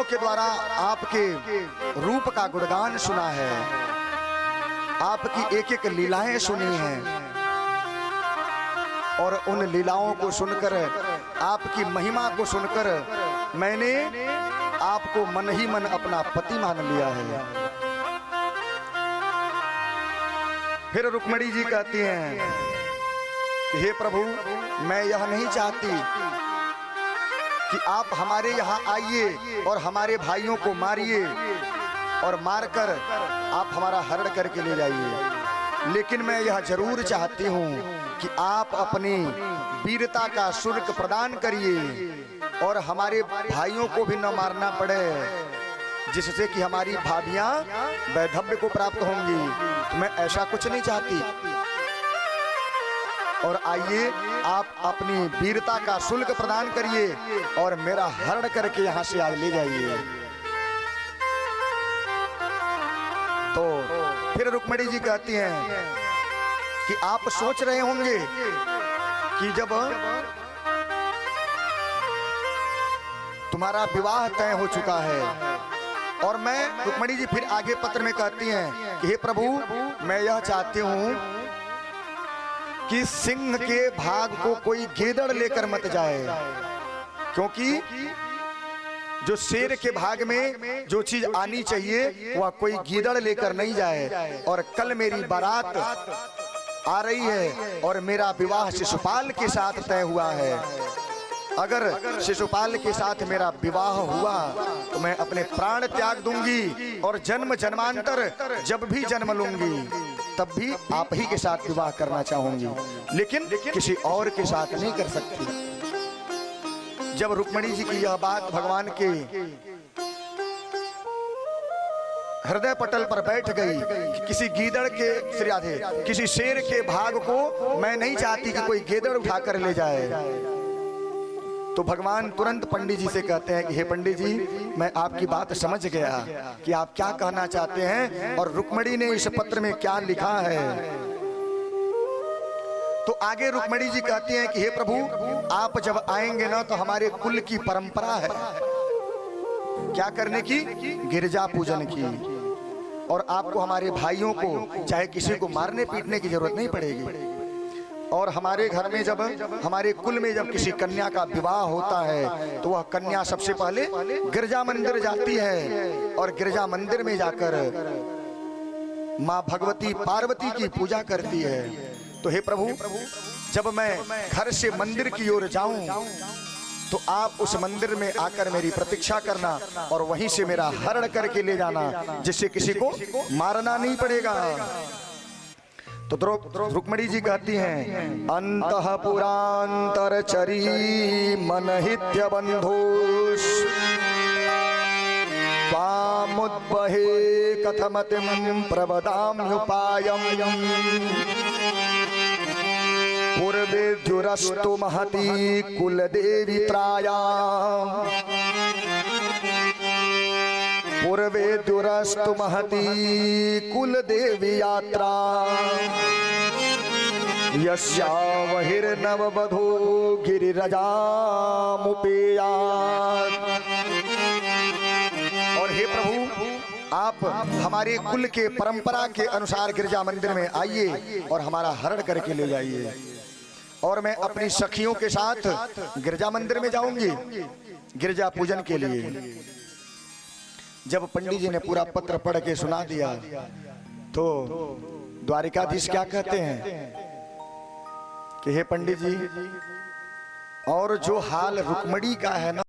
कानों के द्वारा आपके रूप का गुणगान सुना है, आपकी एक एक लीलाएं सुनी हैं, और उन लीलाओं को सुनकर, आपकी महिमा को सुनकर मैंने आपको मन ही मन अपना पति मान लिया है। फिर रुक्मिणी जी कहती हैं कि हे प्रभु, मैं यह नहीं चाहती कि आप हमारे यहाँ आइए और हमारे भाइयों को मारिए और मारकर आप हमारा हरण करके ले जाइए, लेकिन मैं यह जरूर चाहती हूँ कि आप अपनी वीरता का शुल्क प्रदान करिए और हमारे भाइयों को भी न मारना पड़े, जिससे कि हमारी भाभियाँ वैधव्य को प्राप्त होंगी। तो मैं ऐसा कुछ नहीं चाहती, और आइए आप अपनी वीरता का शुल्क प्रदान करिए और मेरा हरण करके यहाँ से आज ले जाइए। तो फिर रुक्मिणी जी कहती हैं कि आप सोच रहे होंगे कि जब तुम्हारा विवाह तय हो चुका है, और मैं, रुक्मिणी जी फिर आगे पत्र में कहती हैं कि हे प्रभु, मैं यह चाहती हूं कि सिंह के भाग को कोई गीदड़ लेकर मत जाए, क्योंकि जो शेर के भाग में जो चीज आनी चाहिए वह कोई गीदड़ लेकर नहीं जाए। और कल मेरी बारात आ रही है और मेरा विवाह शिशुपाल के साथ तय हुआ है। अगर शिशुपाल के साथ मेरा विवाह हुआ तो मैं अपने प्राण त्याग दूंगी और जन्म जन्मांतर जब भी जन्म लूंगी तब भी आप ही के साथ विवाह करना चाहूंगी, लेकिन किसी और के साथ नहीं कर सकती। जब रुक्मिणी जी की यह बात भगवान के हृदय पटल पर बैठ गई कि किसी गीदड़ के, श्री राधे, किसी शेर के भाग को मैं नहीं चाहती कि कोई गीदड़ उठाकर ले जाए, तो भगवान तुरंत पंडित जी से कहते हैं कि हे पंडित जी, मैं आपकी बात समझ गया कि आप क्या कहना चाहते हैं और रुक्मिणी ने इस पत्र में क्या लिखा है। तो आगे रुक्मिणी जी कहती हैं कि हे प्रभु, आप जब आएंगे ना तो हमारे कुल की परंपरा है क्या करने की, गिरजा पूजन की, और आपको हमारे भाइयों को चाहे किसी को मारने पीटने की जरूरत नहीं पड़ेगी। और हमारे घर में जब, हमारे कुल में जब किसी कन्या का विवाह होता है तो वह कन्या सबसे पहले गिरजा मंदिर जाती है और गिरजा मंदिर में जाकर माँ भगवती पार्वती की पूजा करती है। तो हे प्रभु, जब मैं घर से मंदिर की ओर जाऊं तो आप उस मंदिर में आकर मेरी प्रतीक्षा करना और वहीं से मेरा हरण करके ले जाना, जिससे किसी को मारना नहीं पड़ेगा। तो रुक्मिणी जी कहती हैं, अंतःपुरांतरचरी मनहित्य बंधुष त्वामुद्बहे कथमतिं प्रवदाम्युपायम् पूर्वेद्युरस्तु महती कुलदेवी त्राया पूर्वेद्युरस्तु महती कुलदेवी यात्रा यस्यावहिर्नववधू गिरिरजामुपेयात्। और हे प्रभु, आप हमारे कुल के परंपरा के अनुसार गिरजा मंदिर में आइए और हमारा हरण करके ले जाइए, और मैं अपनी सखियों के साथ गिरजा मंदिर में जाऊंगी गिरजा पूजन के लिए। जब पंडित जी ने पूरा पत्र पढ़ के सुना दिया तो द्वारिकाधीश क्या कहते हैं कि हे पंडित जी, और जो हाल रुक्मिणी का है ना